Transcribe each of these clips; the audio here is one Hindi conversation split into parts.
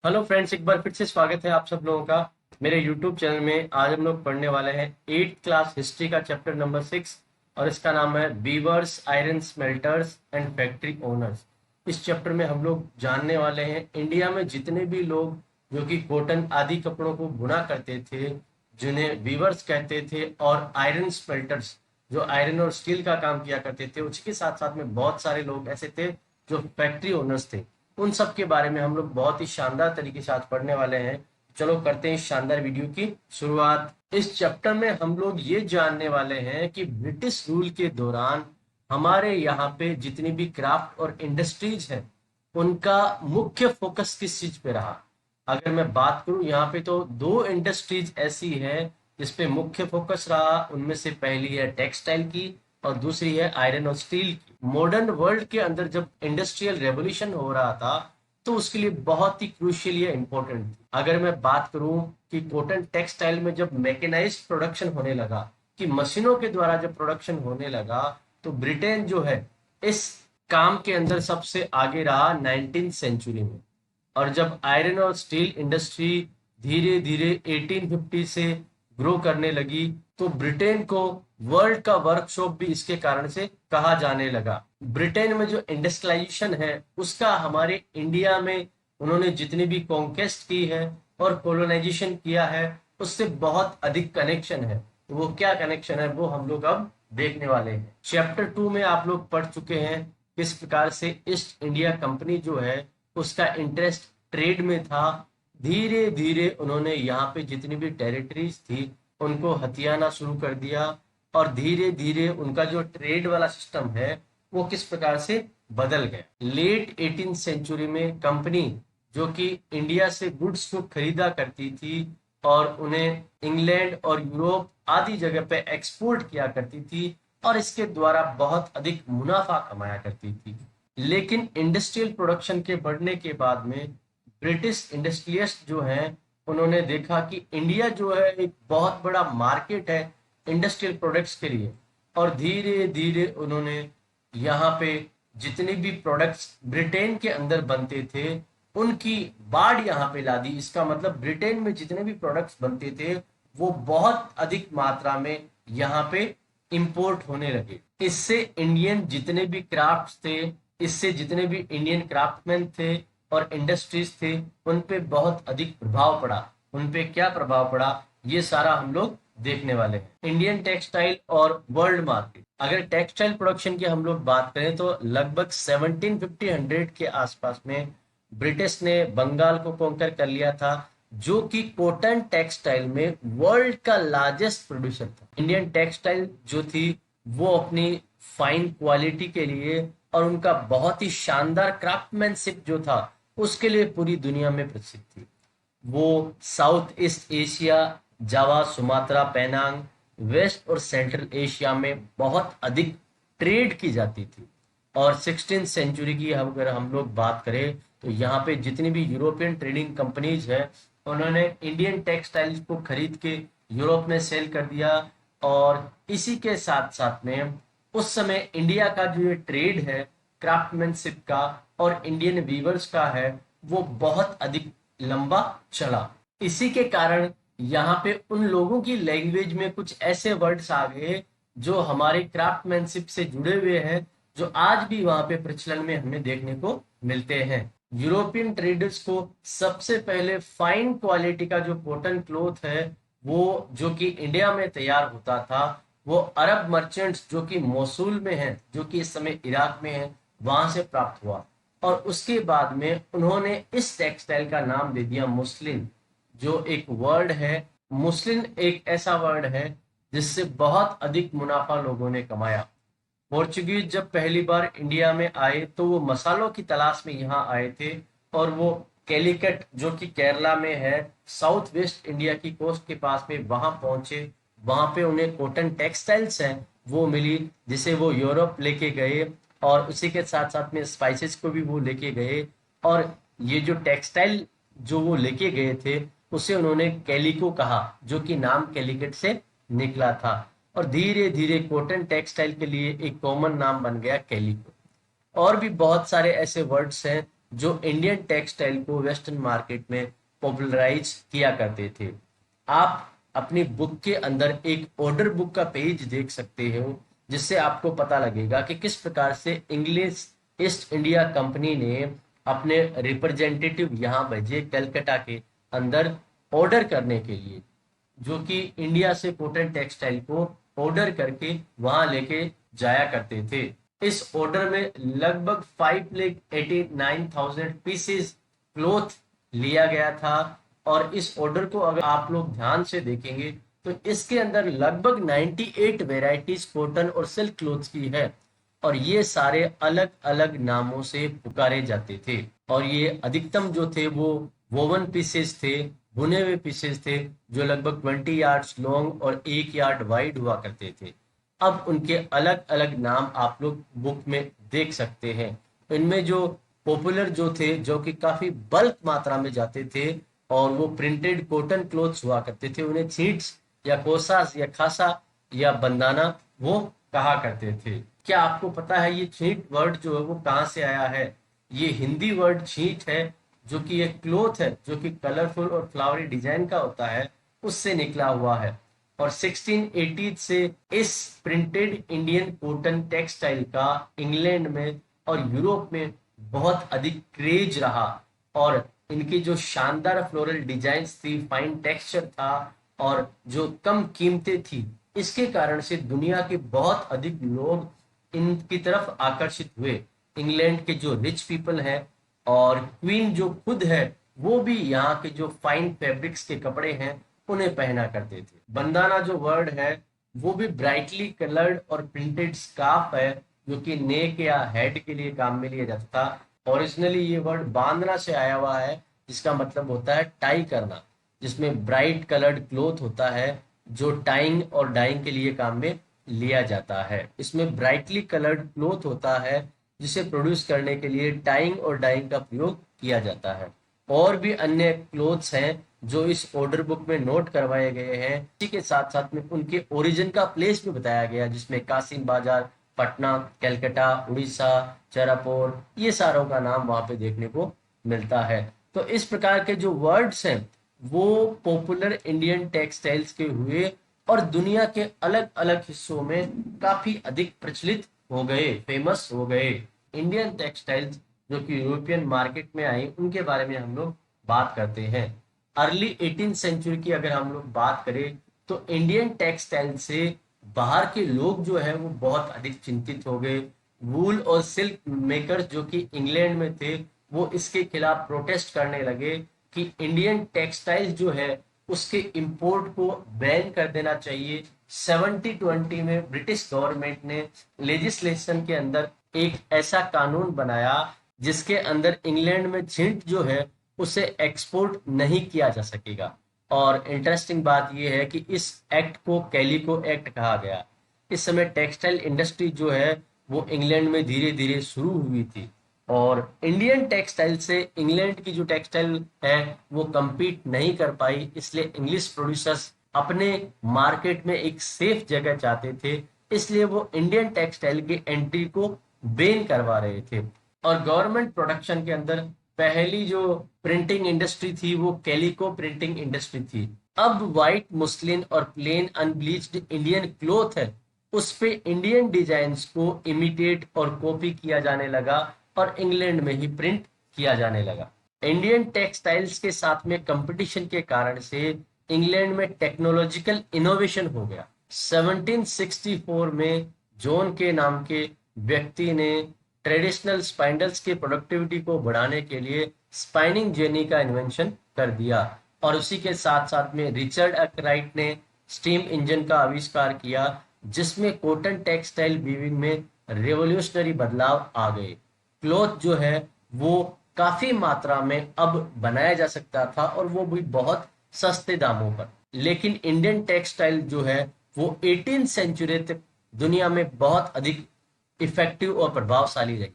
हेलो फ्रेंड्स, एक बार फिर से स्वागत है आप सब लोगों का मेरे यूट्यूब चैनल में। आज हम लोग पढ़ने वाले हैं 8th क्लास हिस्ट्री का चैप्टर नंबर 6 और इसका नाम है weavers, iron smelters and factory owners. इस चैप्टर में हम लोग जानने वाले हैं इंडिया में जितने भी लोग जो कि कॉटन आदि कपड़ों को बुना करते थे, जिन्हें वीवर्स कहते थे, और आयरन स्मेल्टर्स जो आयरन और स्टील का काम किया करते थे। उसके साथ साथ में बहुत सारे लोग ऐसे थे जो फैक्ट्री ओनर्स थे। उन सब के बारे में हम लोग बहुत ही शानदार तरीके से आज पढ़ने वाले हैं। चलो करते हैं इस शानदार वीडियो की शुरुआत। इस चैप्टर में हम लोग ये जानने वाले हैं कि ब्रिटिश रूल के दौरान हमारे यहाँ पे जितनी भी क्राफ्ट और इंडस्ट्रीज है, उनका मुख्य फोकस किस चीज पे रहा। अगर मैं बात करूं, यहाँ पे तो दो इंडस्ट्रीज ऐसी है जिस पे मुख्य फोकस रहा। उनमें से पहली है टेक्सटाइल की और दूसरी है आयरन और स्टील की। मॉडर्न वर्ल्ड के अंदर जब इंडस्ट्रियल रेवोल्यूशन हो रहा था तो उसके लिए बहुत ही क्रूशियल या इंपॉर्टेंट थी। अगर मैं बात करूं कि कॉटन टेक्सटाइल में जब मैकेनाइज्ड प्रोडक्शन होने लगा, कि मशीनों के द्वारा जब प्रोडक्शन होने लगा, तो ब्रिटेन जो है इस काम के अंदर सबसे आगे रहा 19th सेंचुरी में। और जब आयरन और स्टील इंडस्ट्री धीरे धीरे 1850 से ग्रो करने लगी, तो ब्रिटेन को वर्ल्ड का वर्कशॉप भी इसके कारण से कहा जाने लगा। ब्रिटेन में जो इंडस्ट्रियलाइजेशन है उसका हमारे इंडिया में उन्होंने जितनी भी कॉन्केस्ट की है और कोलोनाइजेशन किया है, उससे बहुत अधिक कनेक्शन है। तो वो क्या कनेक्शन है वो हम लोग अब देखने वाले हैं। चैप्टर 2 में आप लोग पढ़ चुके हैं किस प्रकार से ईस्ट इंडिया कंपनी जो है उसका इंटरेस्ट ट्रेड में था। धीरे धीरे उन्होंने यहाँ पे जितनी भी टेरिटरीज थी उनको हथियाना शुरू कर दिया, और धीरे धीरे उनका जो ट्रेड वाला सिस्टम है वो किस प्रकार से बदल गया। लेट 18th सेंचुरी में कंपनी जो कि इंडिया से गुड्स को खरीदा करती थी और उन्हें इंग्लैंड और यूरोप आदि जगह पे एक्सपोर्ट किया करती थी, और इसके द्वारा बहुत अधिक मुनाफा कमाया करती थी। लेकिन इंडस्ट्रियल प्रोडक्शन के बढ़ने के बाद में ब्रिटिश इंडस्ट्रियलिस्ट जो हैं उन्होंने देखा कि इंडिया जो है एक बहुत बड़ा मार्केट है इंडस्ट्रियल प्रोडक्ट्स के लिए, और धीरे धीरे उन्होंने यहाँ पे जितने भी प्रोडक्ट्स ब्रिटेन के अंदर बनते थे उनकी बाढ़ यहाँ पे ला दी। इसका मतलब ब्रिटेन में जितने भी प्रोडक्ट्स बनते थे वो बहुत अधिक मात्रा में यहाँ पे इंपोर्ट होने लगे। इससे इंडियन जितने भी क्राफ्ट्स थे, इससे जितने भी इंडियन क्राफ्टमैन थे और इंडस्ट्रीज थे, उन पे बहुत अधिक प्रभाव पड़ा। उन पे क्या प्रभाव पड़ा ये सारा हम लोग देखने वाले हैं। इंडियन टेक्सटाइल और वर्ल्ड मार्केट। अगर टेक्सटाइल प्रोडक्शन की हम लोग बात करें तो लगभग 1750 के आसपास में ब्रिटिश ने बंगाल को कॉन्कर कर लिया था, जो कि कॉटन टेक्सटाइल में वर्ल्ड का लार्जेस्ट प्रोड्यूसर था। इंडियन टेक्सटाइल जो थी वो अपनी फाइन क्वालिटी के लिए और उनका बहुत ही शानदार क्राफ्टमैनशिप जो था उसके लिए पूरी दुनिया में प्रसिद्ध थी। वो साउथ ईस्ट एशिया, जावा, सुमात्रा, पेनांग, वेस्ट और सेंट्रल एशिया में बहुत अधिक ट्रेड की जाती थी। और 16th सेंचुरी की अगर हम लोग बात करें तो यहाँ पे जितनी भी यूरोपियन ट्रेडिंग कंपनीज है उन्होंने इंडियन टेक्सटाइल्स को खरीद के यूरोप में सेल कर दिया। और इसी के साथ साथ में उस समय इंडिया का जो ये ट्रेड है क्राफ्टमैनशिप का और इंडियन वीवर्स का है वो बहुत अधिक लंबा चला। इसी के कारण यहाँ पे उन लोगों की लैंग्वेज में कुछ ऐसे वर्ड्स आ गए जो हमारे क्राफ्टमैनशिप से जुड़े हुए हैं, जो आज भी वहां पे प्रचलन में हमें देखने को मिलते हैं। यूरोपियन ट्रेडर्स को सबसे पहले फाइन क्वालिटी का जो कॉटन क्लॉथ है वो जो कि इंडिया में तैयार होता था, वो अरब मर्चेंट्स जो कि मोसूल में हैं, जो कि इस समय इराक में है, वहां से प्राप्त हुआ। और उसके बाद में उन्होंने इस टेक्सटाइल का नाम दे दिया मुस्लिन, जो एक वर्ड है। मुस्लिन एक ऐसा वर्ड है जिससे बहुत अधिक मुनाफा लोगों ने कमाया। पोर्चुगीज जब पहली बार इंडिया में आए तो वो मसालों की तलाश में यहाँ आए थे, और वो कैलिकट जो कि केरला में है, साउथ वेस्ट इंडिया की कोस्ट के पास में वहां पहुंचे। वहां पे उन्हें कॉटन टेक्सटाइल्स हैं वो मिली, जिसे वो यूरोप लेके गए, और उसी के साथ साथ में स्पाइसेस को भी वो लेके गए। और ये जो टेक्सटाइल जो वो लेके गए थे उसे उन्होंने कैलिको कहा, जो कि नाम कैलिकट से निकला था। और धीरे धीरे कॉटन टेक्सटाइल के लिए एक कॉमन नाम बन गया कैलिको। और भी बहुत सारे ऐसे वर्ड्स हैं जो इंडियन टेक्सटाइल को वेस्टर्न मार्केट में पॉपुलराइज किया करते थे। आप अपनी बुक के अंदर एक ऑर्डर बुक का पेज देख सकते हो, जिससे आपको पता लगेगा कि किस प्रकार से इंग्लिश ईस्ट इंडिया कंपनी ने अपने रिप्रेजेंटेटिव यहाँ भेजे कलकत्ता के अंदर ऑर्डर करने के लिए, जो कि इंडिया से कॉटन टेक्सटाइल को ऑर्डर करके वहां लेके जाया करते थे। इस ऑर्डर में लगभग 5,89,000 पीसेस क्लोथ लिया गया था। और इस ऑर्डर को अगर आप लोग ध्यान से देखेंगे तो इसके अंदर लगभग 98 वेराइटीज कॉटन और सिल्क क्लोथ्स की है, और ये सारे अलग अलग नामों से पुकारे जाते थे। और ये अधिकतम जो थे वो वोवन पीसेस थे, बुने हुए पीसेस थे, जो लगभग 20 यार्ड्स लॉन्ग और 1 यार्ड वाइड हुआ करते थे। अब उनके अलग अलग नाम आप लोग बुक में देख सकते हैं। इनमें जो पॉपुलर जो थे, जो कि काफी बल्क मात्रा में जाते थे और वो प्रिंटेड कॉटन क्लोथ्स हुआ करते थे, उन्हें छींट्स या कोसास या खासा या बंदाना वो कहा करते थे। क्या आपको पता है ये छींट वर्ड जो है वो कहाँ से आया है? ये हिंदी वर्ड छींट है, जो कि एक क्लोथ है जो कि कलरफुल और फ्लावरी डिजाइन का होता है, उससे निकला हुआ है। और 1680 से इस प्रिंटेड इंडियन कॉटन टेक्सटाइल का इंग्लैंड में और यूरोप में बहुत अधिक क्रेज रहा। और इनकी जो शानदार फ्लोरल डिजाइन्स थी, फाइन टेक्सचर था और जो कम कीमतें थी, इसके कारण से दुनिया के बहुत अधिक लोग इनकी तरफ आकर्षित हुए। इंग्लैंड के जो रिच पीपल हैं और क्वीन जो खुद है, वो भी यहाँ के जो फाइन फैब्रिक्स के कपड़े हैं उन्हें पहना करते थे। बंदाना जो वर्ड है वो भी ब्राइटली कलर्ड और प्रिंटेड स्कार्फ है, जो कि नेक या हेड के लिए काम में लिया जाता था। ओरिजिनली ये वर्ड बांधना से आया हुआ है, जिसका मतलब होता है टाई करना, जिसमें ब्राइट कलर्ड क्लोथ होता है जो टाइंग और डाइंग के लिए काम में लिया जाता है। इसमें ब्राइटली कलर्ड क्लोथ होता है जिसे प्रोड्यूस करने के लिए टाइंग और डाइंग का प्रयोग किया जाता है। और भी अन्य क्लोथ्स हैं जो इस ऑर्डर बुक में नोट करवाए गए हैं। इसी के साथ साथ में उनके ओरिजिन का प्लेस भी बताया गया, जिसमें कासिम बाजार, पटना, कलकत्ता, उड़ीसा, चेरापुर, ये सारों का नाम वहां पे देखने को मिलता है। तो इस प्रकार के जो वर्ड्स हैं वो पॉपुलर इंडियन टेक्सटाइल्स के हुए और दुनिया के अलग अलग हिस्सों में काफी अधिक प्रचलित हो गए, फेमस हो गए। इंडियन टेक्सटाइल्स जो कि यूरोपियन मार्केट में आई, उनके बारे में हम लोग बात करते हैं। अर्ली 18th सेंचुरी की अगर हम लोग बात करें तो इंडियन टेक्सटाइल से बाहर के लोग जो है वो बहुत अधिक चिंतित हो गए। वूल और सिल्क मेकर्स जो कि इंग्लैंड में थे, वो इसके खिलाफ प्रोटेस्ट करने लगे कि इंडियन टेक्सटाइल जो है उसके इंपोर्ट को बैन कर देना चाहिए। 70-20 में ब्रिटिश गवर्नमेंट ने लेजिस्लेशन के अंदर एक ऐसा कानून बनाया जिसके अंदर इंग्लैंड में छिंट जो है उसे एक्सपोर्ट नहीं किया जा सकेगा। और इंटरेस्टिंग बात यह है कि इस एक्ट को कैलिको एक्ट कहा गया। इस समय टेक्सटाइल इंडस्ट्री जो है वो इंग्लैंड में धीरे धीरे शुरू हुई थी, और इंडियन टेक्सटाइल से इंग्लैंड की जो टेक्सटाइल है वो compete नहीं कर पाई, इसलिए इंग्लिश प्रोड्यूसर्स अपने मार्केट में एक सेफ जगह चाहते थे, इसलिए वो इंडियन टेक्सटाइल की एंट्री को बैन करवा रहे थे। और गवर्नमेंट प्रोडक्शन के अंदर पहली जो प्रिंटिंग इंडस्ट्री थी वो कैलिको प्रिंटिंग इंडस्ट्री थी। अब व्हाइट मुस्लिन और प्लेन अनब्लीच्ड इंडियन क्लोथ है, उस पे इंडियन डिजाइन्स को इमिटेट और कॉपी किया जाने लगा और इंग्लैंड में ही प्रिंट किया जाने लगा। इंडियन टेक्सटाइल्स के साथ में कंपटीशन के कारण से इंग्लैंड में टेक्नोलॉजिकल इनोवेशन हो गया। 1764 में जॉन के नाम के व्यक्ति ने ट्रेडिशनल स्पाइंडल्स के प्रोडक्टिविटी को बढ़ाने के लिए स्पाइनिंग जेनी का इन्वेंशन कर दिया। और उसी के साथ साथ में रिचर्ड अकराइट ने स्टीम इंजन का आविष्कार किया, जिसमें कॉटन टेक्सटाइल वीविंग में रेवोल्यूशनरी बदलाव आ गए। क्लॉथ जो है वो काफी मात्रा में अब बनाया जा सकता था और वो भी बहुत सस्ते दामों पर। लेकिन इंडियन टेक्सटाइल जो है वो 18th सेंचुरी तक दुनिया में बहुत अधिक इफेक्टिव और प्रभावशाली रही।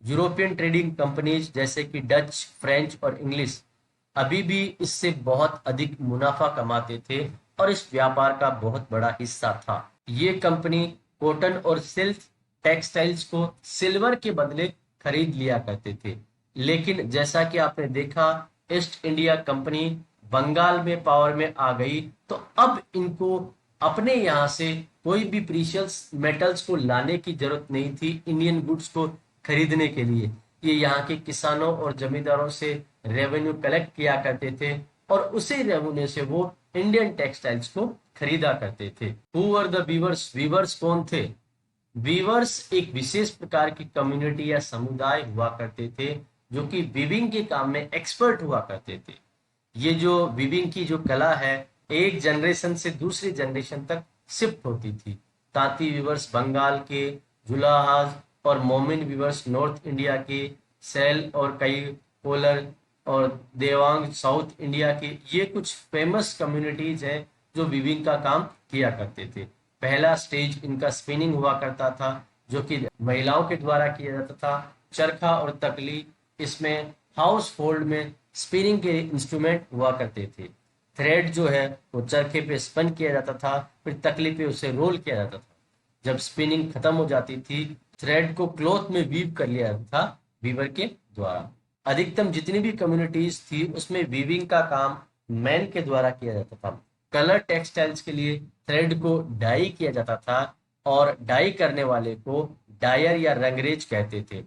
यूरोपियन ट्रेडिंग कंपनीज जैसे कि डच, फ्रेंच और इंग्लिश अभी भी इससे बहुत अधिक मुनाफा कमाते थे और इस व्यापार का बहुत बड़ा हिस्सा था। ये कंपनी कॉटन और सिल्क टेक्सटाइल्स को सिल्वर के बदले खरीद लिया करते थे। लेकिन जैसा कि आपने देखा, ईस्ट इंडिया कंपनी बंगाल में पावर में आ गई, तो अब इनको अपने यहाँ से कोई भी प्रीशियस मेटल्स को लाने की जरूरत नहीं थी इंडियन गुड्स को खरीदने के लिए। ये यहाँ के किसानों और जमींदारों से रेवेन्यू कलेक्ट किया करते थे और उसी रेवेन्यू से वो इंडियन टेक्सटाइल्स को खरीदा करते थे। Who are the weavers? Weavers कौन थे? वीवर्स एक विशेष प्रकार की कम्युनिटी या समुदाय हुआ करते थे जो कि वीविंग के काम में एक्सपर्ट हुआ करते थे। ये जो वीविंग की जो कला है, एक जनरेशन से दूसरी जनरेशन तक शिफ्ट होती थी। तांती वीवर्स बंगाल के, जुलाहाज और मोमिन वीवर्स नॉर्थ इंडिया के, सेल और कई कोलर और देवांग साउथ इंडिया के, ये कुछ फेमस कम्युनिटीज हैं जो वीविंग का काम किया करते थे। पहला स्टेज इनका स्पिनिंग हुआ करता था, जो कि महिलाओं के द्वारा किया जाता था। चरखा और तकली, इसमें हाउस होल्ड में स्पिनिंग के इंस्ट्रूमेंट हुआ करते थे। थ्रेड जो है वो चरखे पे स्पिन किया जाता था, फिर तकली पे उसे रोल किया जाता था। जब स्पिनिंग खत्म हो जाती थी, थ्रेड को क्लॉथ में वीव कर लिया जाता था वीवर के द्वारा। अधिकतम जितनी भी कम्युनिटीज थी उसमें वीविंग का काम मैन के द्वारा किया जाता था। कलर टेक्सटाइल्स के लिए थ्रेड को डाई किया जाता था और डाई करने वाले को डायर या रंगरेज कहते थे।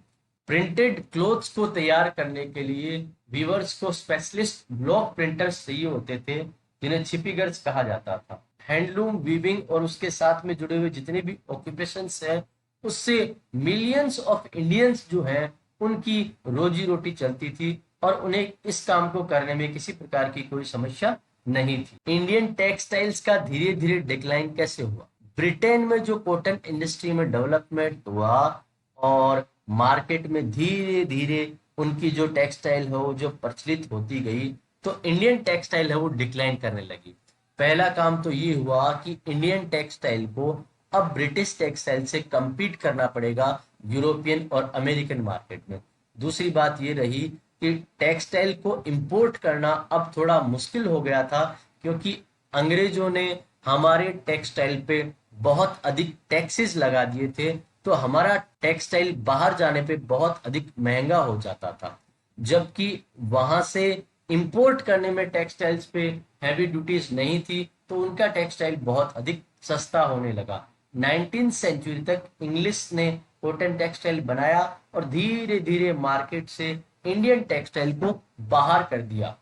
प्रिंटेड क्लोथ्स को तैयार करने के लिए वीवर्स को स्पेशलिस्ट ब्लॉक प्रिंटर्स चाहिए होते थे, जिन्हें छिपीगर्स कहा जाता था। हैंडलूम, वीविंग और उसके साथ में जुड़े हुए जितने भी ऑक्यूपेशंस हैं, उससे मिलियंस ऑफ इंडियंस जो हैं उनकी रोजी रोटी चलती थी और उन्हें इस काम को करने में किसी प्रकार की कोई समस्या नहीं थी। इंडियन टेक्सटाइल्स का धीरे धीरे डिक्लाइन कैसे हुआ? ब्रिटेन में जो कॉटन इंडस्ट्री में डेवलपमेंट हुआ और मार्केट में धीरे धीरे उनकी जो टेक्सटाइल है वो जो प्रचलित होती गई, तो इंडियन टेक्सटाइल है वो डिक्लाइन करने लगी। पहला काम तो ये हुआ कि इंडियन टेक्सटाइल को अब ब्रिटिश टेक्सटाइल से compete करना पड़ेगा यूरोपियन और अमेरिकन मार्केट में। दूसरी बात ये रही कि टेक्सटाइल को इंपोर्ट करना अब थोड़ा मुश्किल हो गया था, क्योंकि अंग्रेजों ने हमारे टेक्सटाइल पे बहुत अधिक टैक्सेस लगा दिए थे, तो हमारा टेक्सटाइल बाहर जाने पे बहुत अधिक महंगा हो जाता था। जबकि वहां से इंपोर्ट करने में टेक्सटाइल्स पे हैवी ड्यूटीज नहीं थी, तो उनका टेक्सटाइल बहुत अधिक सस्ता होने लगा। 19th सेंचुरी तक इंग्लिश ने कॉटन टेक्सटाइल बनाया और धीरे धीरे मार्केट से इंडियन टेक्सटाइल को बाहर कर दिया,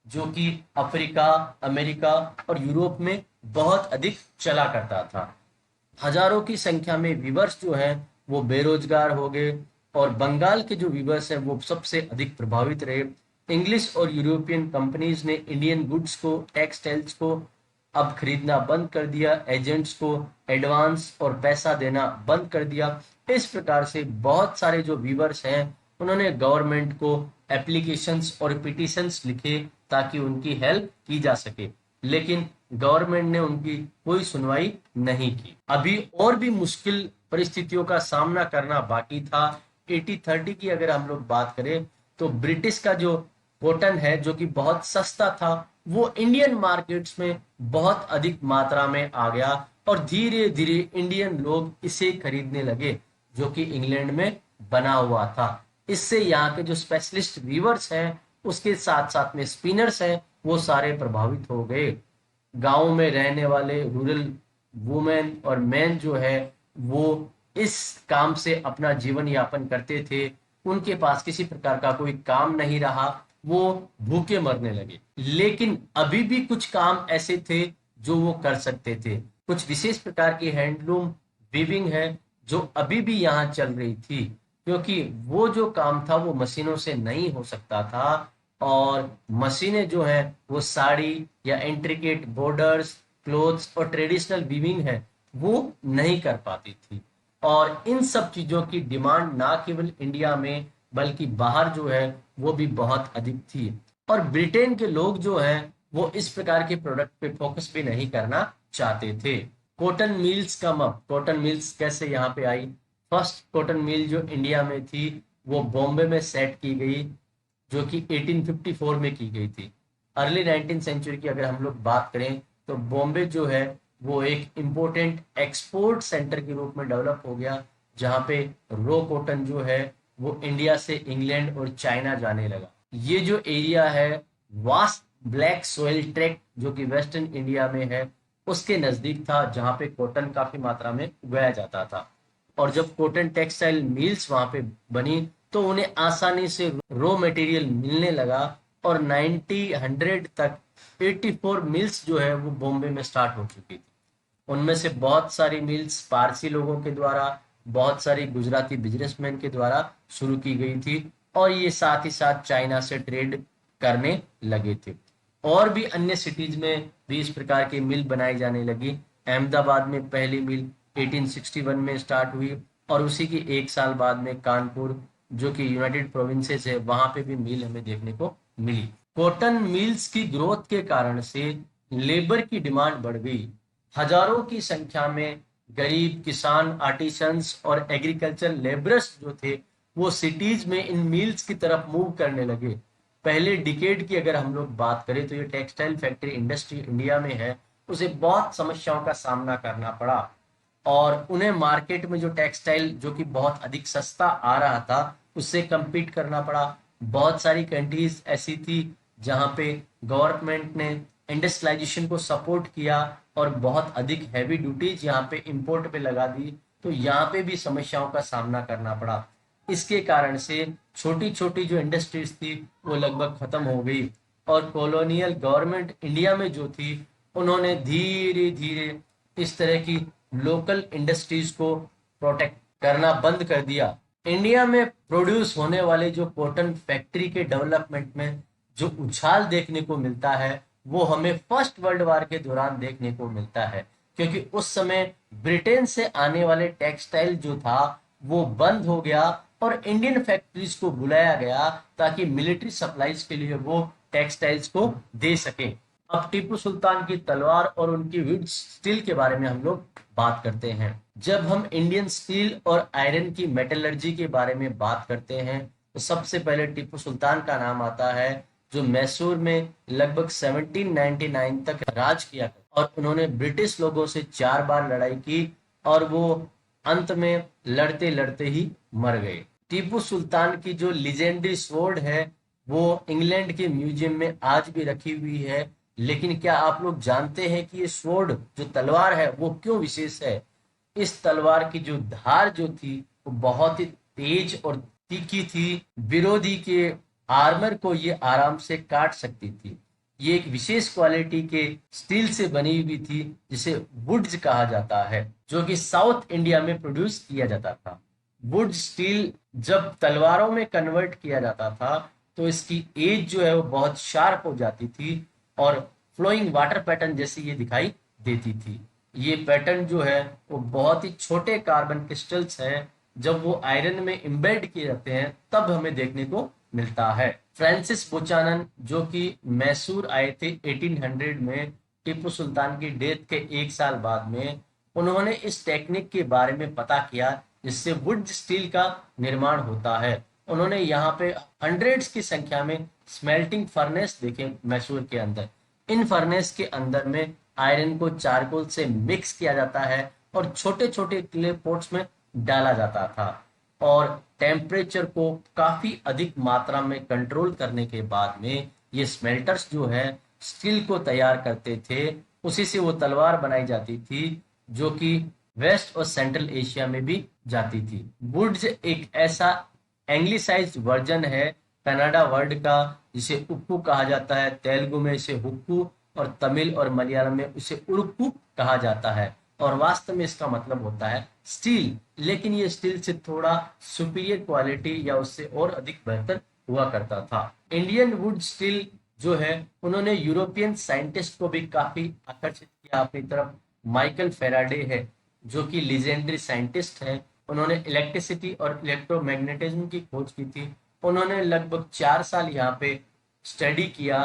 जो कि अफ्रीका, अमेरिका और यूरोप में बहुत अधिक चला करता था। हजारों की संख्या में वीवर्स जो हैं वो बेरोजगार हो गए और बंगाल के जो वीवर्स हैं वो सबसे अधिक प्रभावित रहे। इंग्लिश और यूरोपियन कंपनीज ने इंडियन गुड्स को, टेक्सटाइल्स को अब खरीदना बंद कर दिया, एजेंट्स को एडवांस और पैसा देना बंद कर दिया। इस प्रकार से बहुत सारे जो वीवर्स हैं उन्होंने गवर्नमेंट को एप्लीकेशंस और पिटीशंस लिखे ताकि उनकी हेल्प की जा सके, लेकिन गवर्नमेंट ने उनकी कोई सुनवाई नहीं की। अभी और भी मुश्किल परिस्थितियों का सामना करना बाकी था। 80-30 की अगर हम लोग बात करें तो ब्रिटिश का जो कॉटन है जो कि बहुत सस्ता था, वो इंडियन मार्केट्स में बहुत अधिक मात्रा में आ गया और धीरे धीरे इंडियन लोग इसे खरीदने लगे, जो कि इंग्लैंड में बना हुआ था। इससे यहाँ के जो स्पेशलिस्ट वीवर्स हैं, उसके साथ साथ में स्पिनर्स हैं, वो सारे प्रभावित हो गए। गांव में रहने वाले रूरल वुमेन और मैन जो है वो इस काम से अपना जीवन यापन करते थे। उनके पास किसी प्रकार का कोई काम नहीं रहा, वो भूखे मरने लगे। लेकिन अभी भी कुछ काम ऐसे थे जो वो कर सकते थे। कुछ विशेष प्रकार की हैंडलूम वीविंग है जो अभी भी यहाँ चल रही थी, क्योंकि वो जो काम था वो मशीनों से नहीं हो सकता था और मशीनें जो हैं वो साड़ी या इंट्रिकेट बॉर्डर्स, क्लोथ्स और ट्रेडिशनल वीविंग है वो नहीं कर पाती थी। और इन सब चीजों की डिमांड ना केवल इंडिया में बल्कि बाहर जो है वो भी बहुत अधिक थी। और ब्रिटेन के लोग जो हैं वो इस प्रकार के प्रोडक्ट पे फोकस भी नहीं करना चाहते थे। Cotton mills come up. Cotton mills कैसे यहाँ पे आई? फर्स्ट कॉटन मिल जो इंडिया में थी वो बॉम्बे में सेट की गई, जो कि 1854 में की गई थी। अर्ली 19th सेंचुरी की अगर हम लोग बात करें तो बॉम्बे जो है वो एक इम्पोर्टेंट एक्सपोर्ट सेंटर के रूप में डेवलप हो गया, जहाँ पे रो कॉटन जो है वो इंडिया से इंग्लैंड और चाइना जाने लगा। ये जो एरिया है वास्ट ब्लैक सोइल ट्रैक्ट जो कि वेस्टर्न इंडिया में है उसके नजदीक था, जहां पे कॉटन काफी मात्रा में उगाया जाता था। और जब कॉटन टेक्सटाइल मिल्स वहां पे बनी तो उन्हें आसानी से रॉ मटेरियल मिलने लगा, और 1900 तक 84 मिल्स जो है वो बॉम्बे में स्टार्ट हो चुकी थी। उनमें से बहुत सारी मिल्स पारसी लोगों के द्वारा, बहुत सारी गुजराती बिजनेसमैन के द्वारा शुरू की गई थी, और ये साथ ही साथ चाइना से ट्रेड करने लगे थे। और भी अन्य सिटीज में भी इस प्रकार की मिल बनाई जाने लगी। अहमदाबाद में पहली मिल 1861 में स्टार्ट हुई, और उसी की एक साल बाद में कानपुर जो कि यूनाइटेड प्रोविंसेस है वहां पे भी मिल हमें देखने को मिली। कॉटन मिल्स की ग्रोथ के कारण से लेबर की डिमांड बढ़ गई। हजारों की संख्या में गरीब किसान, आर्टिसंस और एग्रीकल्चर लेबरर्स जो थे वो सिटीज में इन मिल्स की तरफ मूव करने लगे। पहले डिकेड की अगर हम लोग बात करें तो ये टेक्सटाइल फैक्ट्री इंडस्ट्री इंडिया में है, उसे बहुत समस्याओं का सामना करना पड़ा, और उन्हें मार्केट में जो टेक्सटाइल जो कि बहुत अधिक सस्ता आ रहा था उससे compete करना पड़ा। बहुत सारी कंट्रीज ऐसी थी जहां पे गवर्नमेंट ने इंडस्ट्रियलाइजेशन को सपोर्ट किया और बहुत अधिक हैवी ड्यूटीज यहाँ पे इंपोर्ट पे लगा दी, तो यहाँ पे भी समस्याओं का सामना करना पड़ा। इसके कारण से छोटी छोटी जो इंडस्ट्रीज थी वो लगभग खत्म हो गई, और कॉलोनियल गवर्नमेंट इंडिया में जो थी उन्होंने धीरे धीरे इस तरह की लोकल इंडस्ट्रीज को प्रोटेक्ट करना बंद कर दिया। इंडिया में प्रोड्यूस होने वाले जो कॉटन फैक्ट्री के डेवलपमेंट में जो उछाल देखने को मिलता है वो हमें फर्स्ट वर्ल्ड वार के दौरान देखने को मिलता है, क्योंकि उस समय ब्रिटेन से आने वाले टेक्सटाइल जो था वो बंद हो गया और इंडियन फैक्ट्रीज को बुलाया गया ताकि मिलिट्री सप्लाईज के लिए वो टेक्सटाइल्स को दे सके। अब टीपू सुल्तान की तलवार और उनकी विड स्टील के बारे में हम लोग बात करते हैं। जब हम इंडियन स्टील और आयरन की मेटलर्जी के बारे में बात करते हैं तो सबसे पहले टीपू सुल्तान का नाम आता है, जो मैसूर में लगभग 1799 तक राज किया और उन्होंने ब्रिटिश लोगों से 4 बार लड़ाई की, और वो अंत में लड़ते लड़ते ही मर गए। टीपू सुल्तान की जो लिजेंडरी स्वॉर्ड है वो इंग्लैंड के म्यूजियम में आज भी रखी हुई है। लेकिन क्या आप लोग जानते हैं कि ये स्वॉर्ड जो तलवार है वो क्यों विशेष है? इस तलवार की जो धार जो थी वो बहुत ही तेज और तीखी थी, विरोधी के आर्मर को ये आराम से काट सकती थी। ये एक विशेष क्वालिटी के स्टील से बनी हुई थी जिसे वुड्स कहा जाता है, जो कि साउथ इंडिया में प्रोड्यूस किया जाता था। वुड स्टील जब तलवारों में कन्वर्ट किया जाता था तो इसकी एज जो है वो बहुत शार्प हो जाती थी और फ्लोइंग वाटर पैटर्न जैसी ये दिखाई देती थी। ये पैटर्न जो है वो बहुत ही छोटे कार्बन क्रिस्टल्स हैं, जब वो आयरन में इम्बेड किए जाते हैं तब हमें देखने को मिलता है। फ्रांसिस बुचानन जो कि मैसूर आए थे 1800 में टीपू सुल्तान की डेथ के एक साल बाद में, उन्होंने इस टेक्निक के बारे में पता किया जिससे वुड स्टील का निर्माण होता है। उन्होंने यहाँ पे हंड्रेड्स की संख्या में स्मेल्टिंग फर्नेस देखे मैसूर के अंदर। इन फर्नेस के अंदर में आयरन को चारकोल से मिक्स किया जाता है और छोटे छोटे क्ले पॉट्स में डाला जाता था, और टेम्परेचर को काफी अधिक मात्रा में कंट्रोल करने के बाद में ये स्मेल्टर्स जो है स्टील को तैयार करते थे। उसी से वो तलवार बनाई जाती थी जो कि वेस्ट और सेंट्रल एशिया में भी जाती थी। वुड्स एक ऐसा एंग्लिसाइज्ड वर्जन है कनाडा वर्ड का जिसे उक्कू कहा जाता है, तेलुगु में इसे हुक्कू और तमिल और मलयालम में इसे उरुक्कू कहा जाता है, और वास्तव में इसका मतलब होता है स्टील। लेकिन ये स्टील से थोड़ा सुपीरियर क्वालिटी या उससे और अधिक बेहतर हुआ करता था। इंडियन वुड स्टील जो है उन्होंने यूरोपियन साइंटिस्ट को भी काफी आकर्षित किया अपनी तरफ। माइकल फेराडे है जो कि लीजेंडरी साइंटिस्ट है, उन्होंने इलेक्ट्रिसिटी और इलेक्ट्रोमैग्नेटिज्म की खोज की थी। उन्होंने लगभग 4 साल यहाँ पे स्टडी किया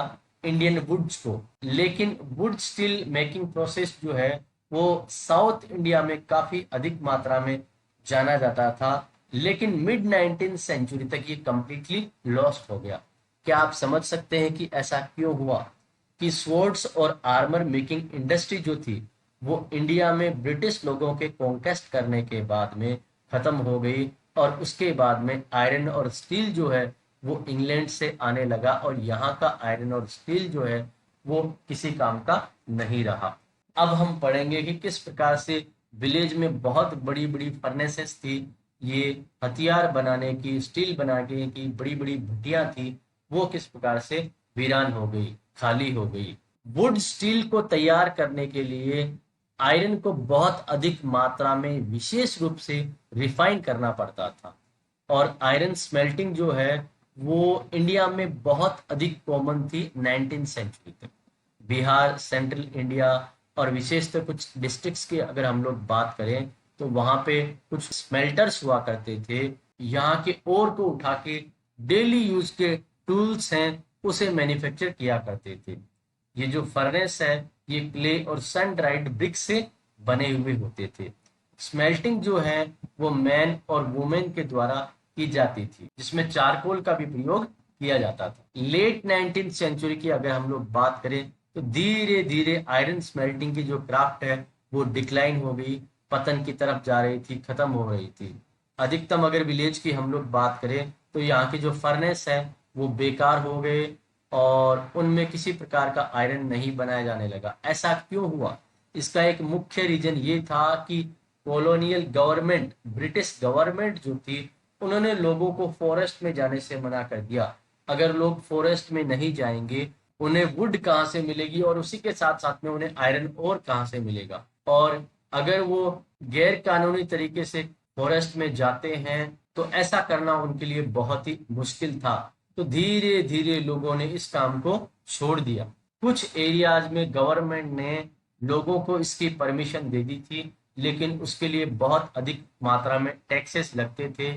इंडियन वुड्स को। लेकिन वुड स्टील मेकिंग प्रोसेस जो है वो साउथ इंडिया में काफी अधिक मात्रा में जाना जाता था, लेकिन मिड 19th सेंचुरी तक ये कंप्लीटली लॉस्ट हो गया। क्या आप समझ सकते हैं कि ऐसा क्यों हुआ कि स्वॉर्ड्स और आर्मर मेकिंग इंडस्ट्री जो थी वो इंडिया में ब्रिटिश लोगों के कॉन्केस्ट करने के बाद में खत्म हो गई, और उसके बाद में आयरन और स्टील जो है वो इंग्लैंड से आने लगा और यहाँ का आयरन और स्टील जो है वो किसी काम का नहीं रहा। अब हम पढ़ेंगे कि किस प्रकार से विलेज में बहुत बड़ी बड़ी फर्नेसेस थी, ये हथियार बनाने की, स्टील बनाने की बड़ी बड़ी भट्टियां थी, वो किस प्रकार से वीरान हो गई, खाली हो गई। वुड स्टील को तैयार करने के लिए आयरन को बहुत अधिक मात्रा में विशेष रूप से रिफाइन करना पड़ता था और आयरन स्मेल्टिंग जो है वो इंडिया में बहुत अधिक कॉमन थी 19th सेंचुरी तक। बिहार, सेंट्रल इंडिया और विशेषतः कुछ डिस्ट्रिक्ट्स की अगर हम लोग बात करें तो वहां पे कुछ स्मेल्टर्स हुआ करते थे। यहाँ के ओर को उठा के डेली यूज के टूल्स हैं उसे मैन्युफैक्चर किया करते थे। ये जो फर्नेस है ये क्ले और सन ड्राइड ब्रिक से बने हुए होते थे। स्मेल्टिंग जो है वो मैन और वुमेन के द्वारा की जाती थी, जिसमें चारकोल का भी प्रयोग किया जाता था। लेट 19th सेंचुरी की अगर हम लोग बात करें तो धीरे धीरे आयरन स्मेल्टिंग की जो क्राफ्ट है वो डिक्लाइन हो गई, पतन की तरफ जा रही थी, खत्म हो रही थी। अधिकतम अगर विलेज की हम लोग बात करें तो यहाँ के जो फर्नेस है वो बेकार हो गए और उनमें किसी प्रकार का आयरन नहीं बनाया जाने लगा। ऐसा क्यों हुआ? इसका एक मुख्य रीजन ये था कि कॉलोनियल गवर्नमेंट, ब्रिटिश गवर्नमेंट जो थी, उन्होंने लोगों को फॉरेस्ट में जाने से मना कर दिया। अगर लोग फॉरेस्ट में नहीं जाएंगे उन्हें वुड कहाँ से मिलेगी और उसी के साथ साथ में उन्हें आयरन और कहाँ से मिलेगा। और अगर वो गैर कानूनी तरीके से फॉरेस्ट में जाते हैं तो ऐसा करना उनके लिए बहुत ही मुश्किल था। तो धीरे धीरे लोगों ने इस काम को छोड़ दिया। कुछ एरियाज में गवर्नमेंट ने लोगों को इसकी परमिशन दे दी थी, लेकिन उसके लिए बहुत अधिक मात्रा में टैक्सेस लगते थे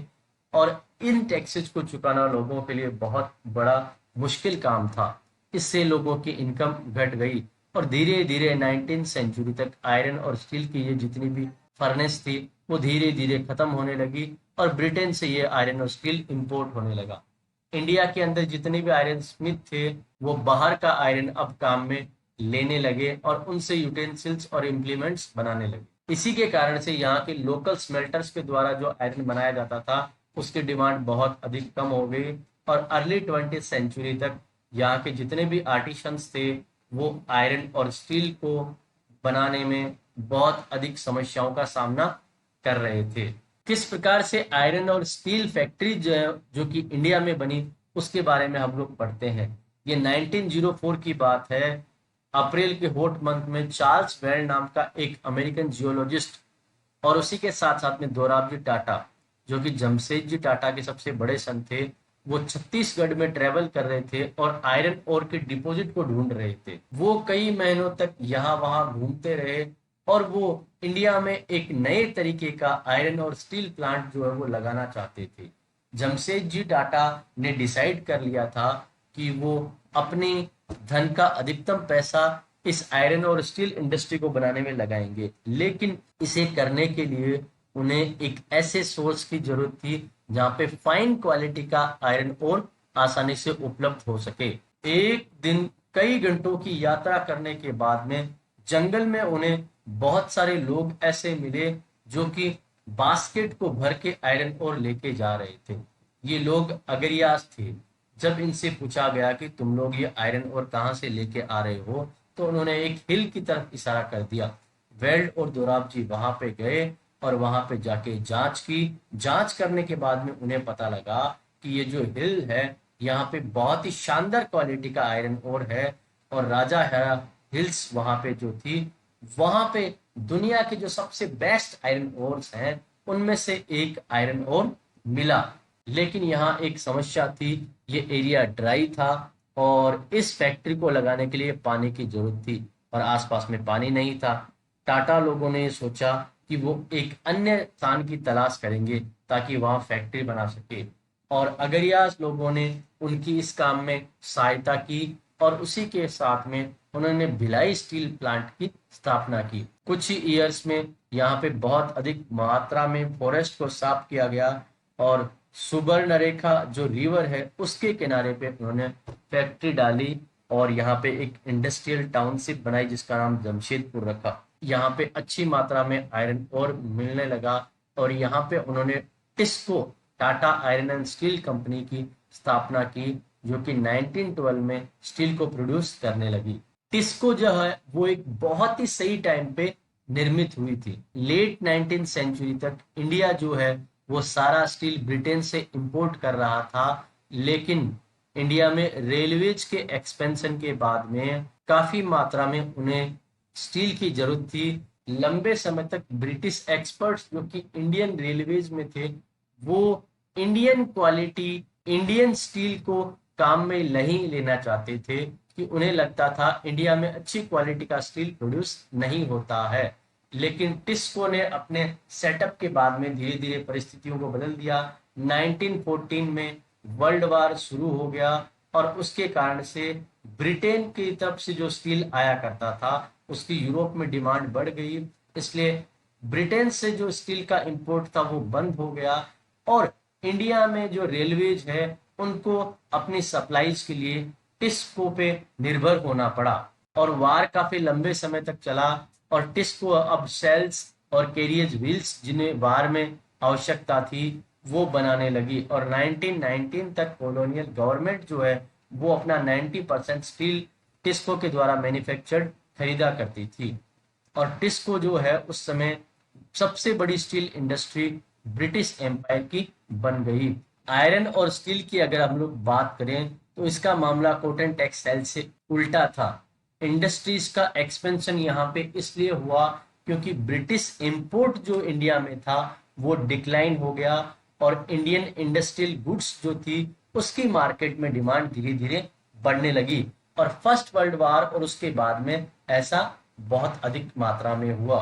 और इन टैक्सेस को चुकाना लोगों के लिए बहुत बड़ा मुश्किल काम था। इससे लोगों की इनकम घट गई और धीरे धीरे 19th सेंचुरी तक आयरन और स्टील की ये जितनी भी फर्नेस थी वो धीरे धीरे खत्म होने लगी और ब्रिटेन से ये आयरन और स्टील इंपोर्ट होने लगा। इंडिया के अंदर जितने भी आयरन स्मिथ थे वो बाहर का आयरन अब काम में लेने लगे और उनसे यूटेंसिल्स और इम्प्लीमेंट्स बनाने लगे। इसी के कारण से यहाँ के लोकल स्मेल्टर्स के द्वारा जो आयरन बनाया जाता था उसकी डिमांड बहुत अधिक कम हो गई और अर्ली 20th सेंचुरी तक यहाँ के जितने भी आर्टिशंस थे वो आयरन और स्टील को बनाने में बहुत अधिक समस्याओं का सामना कर रहे थे। किस प्रकार से आयरन और स्टील फैक्ट्री जो कि इंडिया में बनी उसके बारे में हम लोग पढ़ते हैं। ये 1904 की बात है। अप्रैल के हॉट मंथ में चार्ल्स वेल्ड नाम का एक अमेरिकन जियोलॉजिस्ट और उसी के साथ साथ में दोराबजी टाटा, जो कि जमशेदजी टाटा के सबसे बड़े सन थे, वो छत्तीसगढ़ में ट्रेवल कर रहे थे और आयरन ओर के डिपॉजिट को ढूंढ रहे थे। वो कई महीनों तक यहाँ वहां घूमते रहे और वो इंडिया में एक नए तरीके का आयरन और स्टील प्लांट जो है वो लगाना चाहते थे। जमशेदजी टाटा ने डिसाइड कर लिया था कि वो अपनी धन का अधिकतम पैसा इस आयरन और स्टील इंडस्ट्री को बनाने में लगाएंगे, लेकिन इसे करने के लिए उन्हें एक ऐसे सोर्स की जरूरत थी जहां पे फाइन क्वालिटी का आयरन ओर आसानी से उपलब्ध हो सके। एक दिन कई घंटों की यात्रा करने के बाद में जंगल में उन्हें बहुत सारे लोग ऐसे मिले जो कि बास्केट को भर के आयरन ओर लेके जा रहे थे। ये लोग अगरियास थे। जब इनसे पूछा गया कि तुम लोग ये आयरन ओर कहाँ से लेके आ रहे हो तो उन्होंने एक हिल की तरफ इशारा कर दिया। वेल्ड और दोराबजी वहां पे गए और वहां पे जाके जांच की। जांच करने के बाद में उन्हें पता लगा कि ये जो हिल है यहाँ पे बहुत ही शानदार क्वालिटी का आयरन ओर है और राजा हेरा हिल्स वहां पे जो थी वहां पे दुनिया के जो सबसे बेस्ट आयरन ओर्स हैं उनमें से एक आयरन ओर मिला। लेकिन यहाँ एक समस्या थी, ये एरिया ड्राई था और इस फैक्ट्री को लगाने के लिए पानी की जरूरत थी और आसपास में पानी नहीं था। टाटा लोगों ने सोचा कि वो एक अन्य स्थान की तलाश करेंगे ताकि वहां फैक्ट्री बना सके और अगरियास लोगों ने उनकी इस काम में सहायता की और उसी के साथ में उन्होंने भिलाई स्टील प्लांट की स्थापना की। कुछ ही ईयर्स में यहाँ पे बहुत अधिक मात्रा में फॉरेस्ट को साफ किया गया और सुवर्णरेखा जो रिवर है उसके किनारे पे उन्होंने फैक्ट्री डाली और यहाँ पे एक इंडस्ट्रियल टाउनशिप बनाई जिसका नाम जमशेदपुर रखा। यहाँ पे अच्छी मात्रा में आयरन ओर मिलने लगा और यहाँ पे उन्होंने TISCO Tata iron and steel company की स्थापना की, जो कि 1912 में स्टील को प्रोड्यूस करने लगी। टिस्को जो है वो एक बहुत ही सही टाइम पे निर्मित हुई थी। लेट 19th सेंचुरी तक इंडिया जो है वो सारा स्टील ब्रिटेन से इंपोर्ट कर रहा था, लेकिन इंडिया में रेलवेज के एक्सपेंशन के बाद में काफी मात्रा में उन्हें स्टील की जरूरत थी। लंबे समय तक ब्रिटिश एक्सपर्ट्स जो कि इंडियन रेलवेज में थे, वो इंडियन क्वालिटी, इंडियन स्टील को काम में नहीं लेना चाहते थे, कि उन्हें लगता था इंडिया में अच्छी क्वालिटी का स्टील प्रोड्यूस नहीं होता है। लेकिन टिस्को ने अपने सेटअप के बाद में धीरे धीरे परिस्थितियों को बदल दिया। 1914 में वर्ल्ड वार शुरू हो गया और उसके कारण से ब्रिटेन की तरफ से जो स्टील आया करता था उसकी यूरोप में डिमांड बढ़ गई, इसलिए ब्रिटेन से जो स्टील का इंपोर्ट था वो बंद हो गया और इंडिया में जो रेलवेज है उनको अपनी सप्लाईज के लिए टिस्को पे निर्भर होना पड़ा और वार काफी लंबे समय तक चला और टिस्को अब सेल्स और कैरियज व्हील्स जिन्हें वार में आवश्यकता थी वो बनाने लगी और 1919 तक कॉलोनियल गवर्नमेंट जो है वो अपना 90% स्टील टिस्को के द्वारा मैन्युफैक्चर्ड खरीदा करती थी। और टिस्को जो है उस समय सबसे बड़ी स्टील इंडस्ट्री ब्रिटिश एम्पायर की बन गई। आयरन और स्टील की अगर हम लोग बात करें तो इसका मामला कॉटन टेक्सटाइल से उल्टा था। इंडस्ट्रीज का एक्सपेंशन यहाँ पे इसलिए हुआ क्योंकि ब्रिटिश इंपोर्ट जो इंडिया में था वो डिक्लाइन हो गया और इंडियन इंडस्ट्रियल गुड्स जो थी उसकी मार्केट में डिमांड धीरे धीरे बढ़ने लगी और फर्स्ट वर्ल्ड वार और उसके बाद में ऐसा बहुत अधिक मात्रा में हुआ।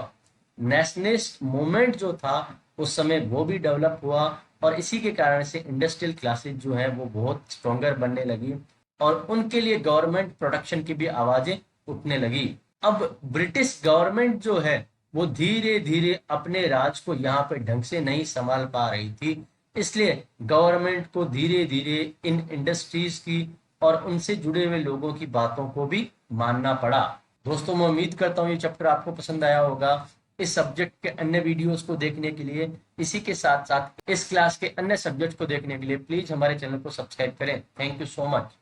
नेशनलिस्ट मूवमेंट जो था उस समय वो भी डेवलप हुआ और इसी के कारण से इंडस्ट्रियल क्लासेस जो है वो बहुत स्ट्रॉन्गर बनने लगी और उनके लिए गवर्नमेंट प्रोडक्शन की भी आवाजें उठने लगी। अब ब्रिटिश गवर्नमेंट जो है वो धीरे धीरे अपने राज को यहाँ पे ढंग से नहीं संभाल पा रही थी, इसलिए गवर्नमेंट को धीरे धीरे इन इंडस्ट्रीज की और उनसे जुड़े हुए लोगों की बातों को भी मानना पड़ा। दोस्तों मैं उम्मीद करता हूँ ये चैप्टर आपको पसंद आया होगा। इस सब्जेक्ट के अन्य वीडियोस को देखने के लिए, इसी के साथ साथ इस क्लास के अन्य सब्जेक्ट को देखने के लिए प्लीज हमारे चैनल को सब्सक्राइब करें। Thank you so much.